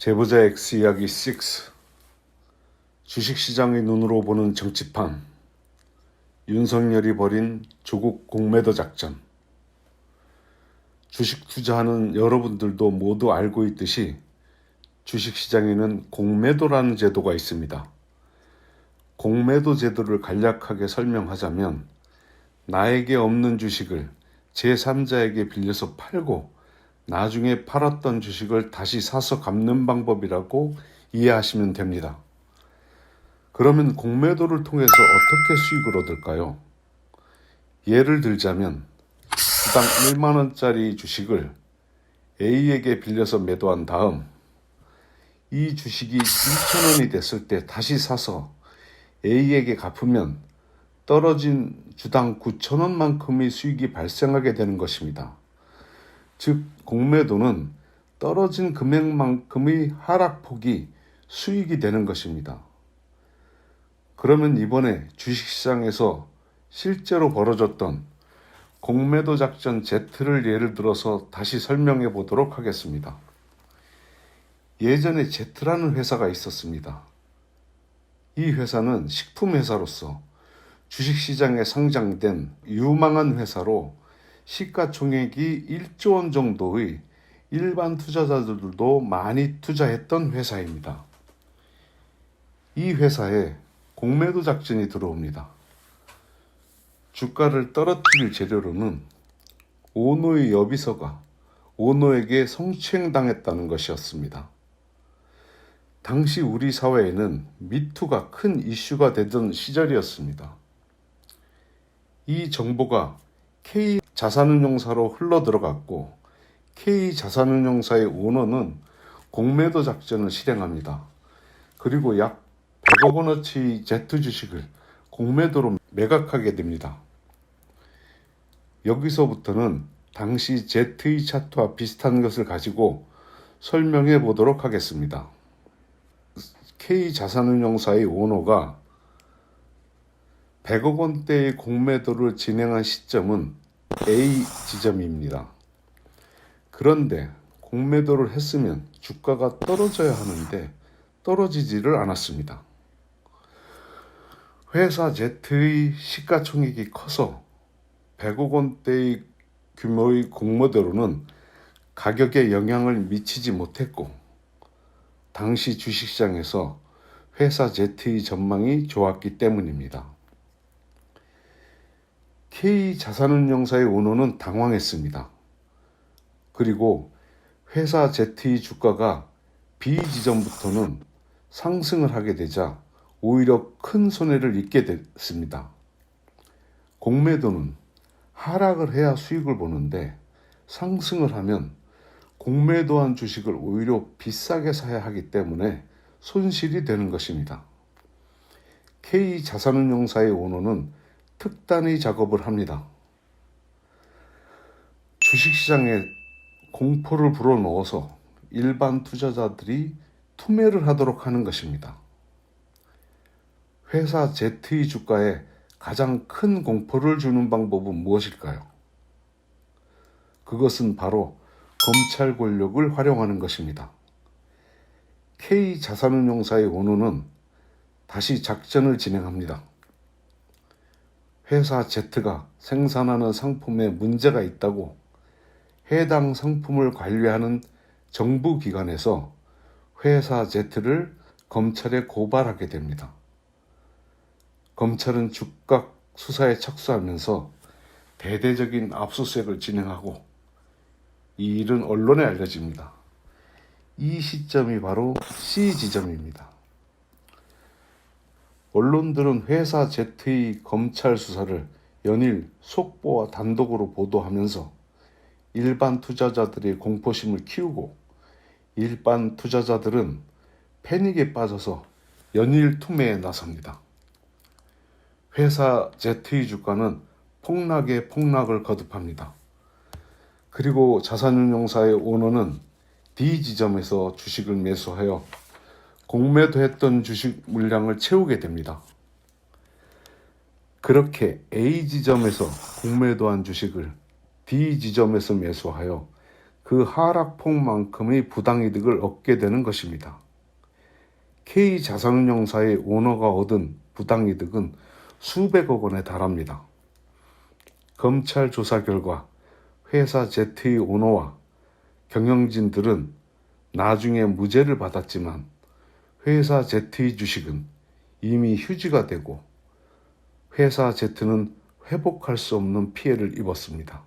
제보자 X 이야기 6. 주식시장의 눈으로 보는 정치판. 윤석열이 벌인 조국 공매도 작전. 주식 투자하는 여러분들도 모두 알고 있듯이 주식시장에는 공매도라는 제도가 있습니다. 공매도 제도를 간략하게 설명하자면 나에게 없는 주식을 제3자에게 빌려서 팔고 나중에 팔았던 주식을 다시 사서 갚는 방법이라고 이해하시면 됩니다. 그러면 공매도를 통해서 어떻게 수익을 얻을까요? 예를 들자면 주당 1만원짜리 주식을 A에게 빌려서 매도한 다음 이 주식이 2천원이 됐을 때 다시 사서 A에게 갚으면 떨어진 주당 9천원만큼의 수익이 발생하게 되는 것입니다. 즉 공매도는 떨어진 금액만큼의 하락폭이 수익이 되는 것입니다. 그러면 이번에 주식시장에서 실제로 벌어졌던 공매도 작전 Z를 예를 들어서 다시 설명해 보도록 하겠습니다. 예전에 Z라는 회사가 있었습니다. 이 회사는 식품회사로서 주식시장에 상장된 유망한 회사로 시가총액이 1조 원 정도의 일반 투자자들도 많이 투자했던 회사입니다. 이 회사에 공매도 작전이 들어옵니다. 주가를 떨어뜨릴 재료로는 오너의 여비서가 오너에게 성추행당했다는 것이었습니다. 당시 우리 사회에는 미투가 큰 이슈가 되던 시절이었습니다. 이 정보가 K자산운용사로 흘러들어갔고 K자산운용사의 오너는 공매도 작전을 실행합니다. 그리고 약 100억 원어치 Z 주식을 공매도로 매각하게 됩니다. 여기서부터는 당시 Z의 차트와 비슷한 것을 가지고 설명해 보도록 하겠습니다. K자산운용사의 오너가 100억 원대의 공매도를 진행한 시점은 A 지점입니다. 그런데 공매도를 했으면 주가가 떨어져야 하는데 떨어지지를 않았습니다. 회사 Z의 시가총액이 커서 100억 원대의 규모의 공매도로는 가격에 영향을 미치지 못했고 당시 주식시장에서 회사 Z의 전망이 좋았기 때문입니다. K자산운용사의 오너는 당황했습니다. 그리고 회사 Z의 주가가 B 지점부터는 상승을 하게 되자 오히려 큰 손해를 입게 됐습니다. 공매도는 하락을 해야 수익을 보는데 상승을 하면 공매도한 주식을 오히려 비싸게 사야 하기 때문에 손실이 되는 것입니다. K자산운용사의 오너는 특단의 작업을 합니다. 주식시장에 공포를 불어넣어서 일반 투자자들이 투매를 하도록 하는 것입니다. 회사 Z의 주가에 가장 큰 공포를 주는 방법은 무엇일까요? 그것은 바로 검찰 권력을 활용하는 것입니다. K자산운용사의 오너는 다시 작전을 진행합니다. 회사 Z가 생산하는 상품에 문제가 있다고 해당 상품을 관리하는 정부기관에서 회사 Z를 검찰에 고발하게 됩니다. 검찰은 즉각 수사에 착수하면서 대대적인 압수수색을 진행하고 이 일은 언론에 알려집니다. 이 시점이 바로 C 지점입니다. 언론들은 회사 Z의 검찰 수사를 연일 속보와 단독으로 보도하면서 일반 투자자들의 공포심을 키우고 일반 투자자들은 패닉에 빠져서 연일 투매에 나섭니다. 회사 Z의 주가는 폭락에 폭락을 거듭합니다. 그리고 자산운용사의 오너는 D 지점에서 주식을 매수하여 공매도했던 주식 물량을 채우게 됩니다. 그렇게 A 지점에서 공매도한 주식을 D 지점에서 매수하여 그 그 하락폭만큼의 부당이득을 얻게 되는 것입니다. K자산운용사의 오너가 얻은 부당이득은 수백억 원에 달합니다. 검찰 조사 결과 회사 Z의 오너와 경영진들은 나중에 무죄를 받았지만 회사 Z의 주식은 이미 휴지가 되고 회사 Z는 회복할 수 없는 피해를 입었습니다.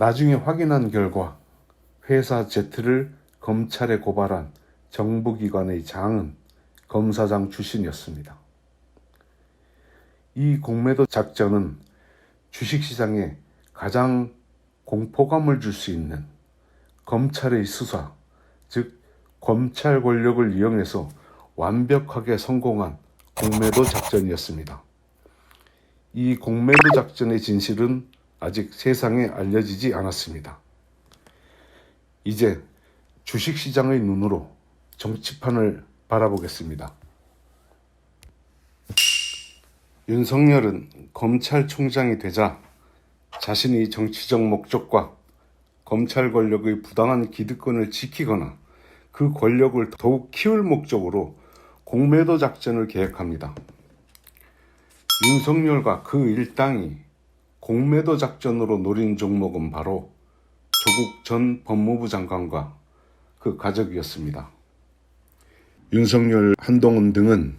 나중에 확인한 결과 회사 Z를 검찰에 고발한 정부기관의 장은 검사장 출신이었습니다. 이 공매도 작전은 주식시장에 가장 공포감을 줄 수 있는 검찰의 수사, 즉 검찰 권력을 이용해서 완벽하게 성공한 공매도 작전이었습니다. 이 공매도 작전의 진실은 아직 세상에 알려지지 않았습니다. 이제 주식시장의 눈으로 정치판을 바라보겠습니다. 윤석열은 검찰총장이 되자 자신의 정치적 목적과 검찰 권력의 부당한 기득권을 지키거나 그 권력을 더욱 키울 목적으로 공매도 작전을 계획합니다. 윤석열과 그 일당이 공매도 작전으로 노린 종목은 바로 조국 전 법무부 장관과 그 가족이었습니다. 윤석열, 한동훈 등은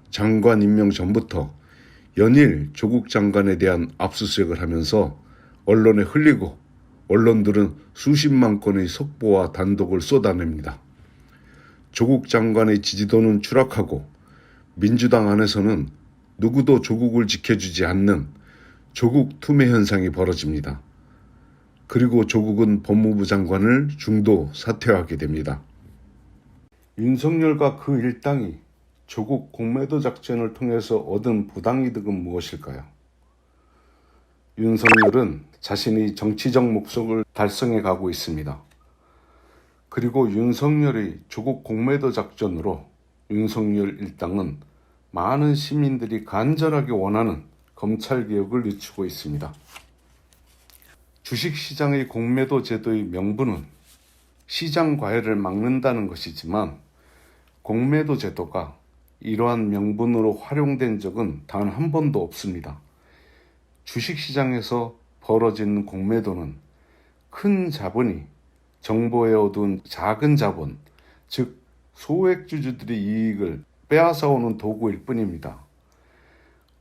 장관 임명 전부터 연일 조국 장관에 대한 압수수색을 하면서 언론에 흘리고 언론들은 수십만 건의 속보와 단독을 쏟아냅니다. 조국 장관의 지지도는 추락하고 민주당 안에서는 누구도 조국을 지켜주지 않는 조국 투매 현상이 벌어집니다. 그리고 조국은 법무부 장관을 중도 사퇴하게 됩니다. 윤석열과 그 일당이 조국 공매도 작전을 통해서 얻은 부당이득은 무엇일까요? 윤석열은 자신의 정치적 목적을 달성해 가고 있습니다. 그리고 윤석열의 조국 공매도 작전으로 윤석열 일당은 많은 시민들이 간절하게 원하는 검찰개혁을 늦추고 있습니다. 주식시장의 공매도 제도의 명분은 시장 과열을 막는다는 것이지만 공매도 제도가 이러한 명분으로 활용된 적은 단 한 번도 없습니다. 주식시장에서 벌어지는 공매도는 큰 자본이 정보에 얻은 작은 자본, 즉 소액주주들의 이익을 빼앗아오는 도구일 뿐입니다.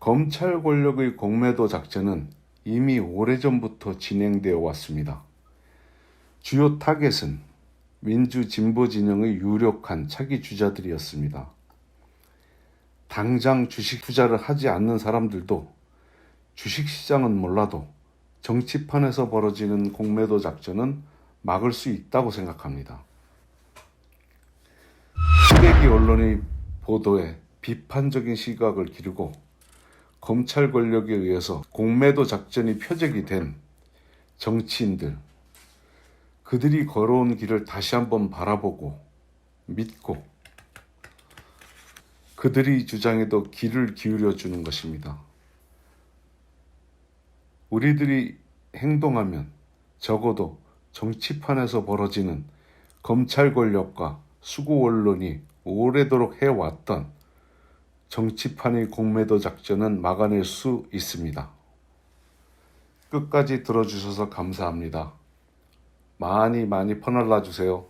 검찰 권력의 공매도 작전은 이미 오래전부터 진행되어 왔습니다. 주요 타겟은 민주 진보 진영의 유력한 차기 주자들이었습니다. 당장 주식 투자를 하지 않는 사람들도 주식시장은 몰라도 정치판에서 벌어지는 공매도 작전은 막을 수 있다고 생각합니다. 시래기 언론의 보도에 비판적인 시각을 기르고 검찰 권력에 의해서 공매도 작전이 표적이 된 정치인들, 그들이 걸어온 길을 다시 한번 바라보고 믿고 그들의 주장에도 귀를 기울여 주는 것입니다. 우리들이 행동하면 적어도 정치판에서 벌어지는 검찰 권력과 수구 언론이 오래도록 해왔던 정치판의 공매도 작전은 막아낼 수 있습니다. 끝까지 들어주셔서 감사합니다. 많이 퍼날라 주세요.